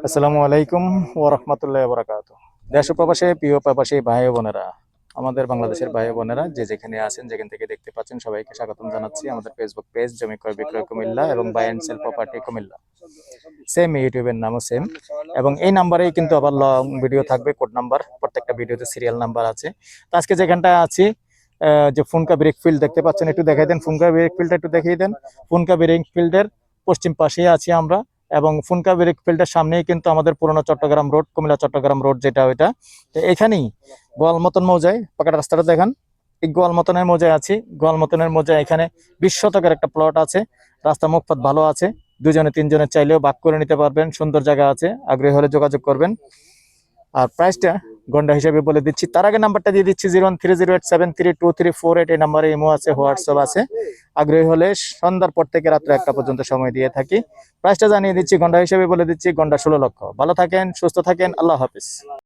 আসসালামু আলাইকুম ওয়া রাহমাতুল্লাহি ওয়া বারাকাতুহু। দেশ ও প্রবাসে প্রিয় প্রবাসী ভাই ও বোনেরা, আমাদের বাংলাদেশের ভাই ও বোনেরা যে যেখানে আছেন, যেখান থেকে দেখতে পাচ্ছেন, সবাইকে স্বাগতম জানাচ্ছি আমাদের ফেসবুক পেজ জমি ক্রয় বিক্রয় কুমিল্লা এবং buy and sell property Comilla. Same ইউটিউবের নামও সেম, এবং এই নাম্বারেই কিন্তু আবার লং ভিডিও থাকবে, কোড নাম্বার, প্রত্যেকটা ভিডিওতে সিরিয়াল নাম্বার আছে। তো আজকে যেখানটা আছি, যে ফুনকা ব্রেক ফিল্ড দেখতে পাচ্ছেন, একটু দেখাই দেন। ফুনকা ব্রেক ফিল্ডটা একটু দেখিয়ে দেন। ফুনকা ব্রেক ফিল্ডের পশ্চিম পাশেই আছি আমরা, এবং ফুনকা ব্রেক ফিল্ডের সামনেই কিন্তু আমাদের পুরনো চট্টগ্রাম রোড, কুমিল্লা চট্টগ্রাম রোড যেটা, ওইটা। তো এখানেই গোয়ালমতন মৌজায়, পাকা রাস্তাটা দেখান, এই গোয়ালমতনের মৌজায় আছি। গোয়ালমতনের মৌজায় এখানে 20 শতকের একটা প্লট আছে, রাস্তা মুখপাত ভালো আছে, দুজনে তিনজনে চাইলেও ভাগ করে নিতে পারবেন, সুন্দর জায়গা আছে, আগ্রহী হলে যোগাযোগ করবেন। আর প্রাইসটা গন্ডা হিসেবে বলে দিচ্ছি, তার আগে নাম্বারটা দিয়ে দিচ্ছি 0130873234, এই নাম্বারে ইমো আছে, হোয়াটসঅ্যাপ আছে। আগ্রহী হলে সন্ধ্যার পর থেকে রাত্রে 1টা পর্যন্ত সময় দিয়ে থাকি। প্রাইসটা জানিয়ে দিচ্ছি, গন্ডা হিসেবে বলে দিচ্ছি, গন্ডা 16 লক্ষ। ভালো থাকেন, সুস্থ থাকেন, আল্লাহ হাফিজ।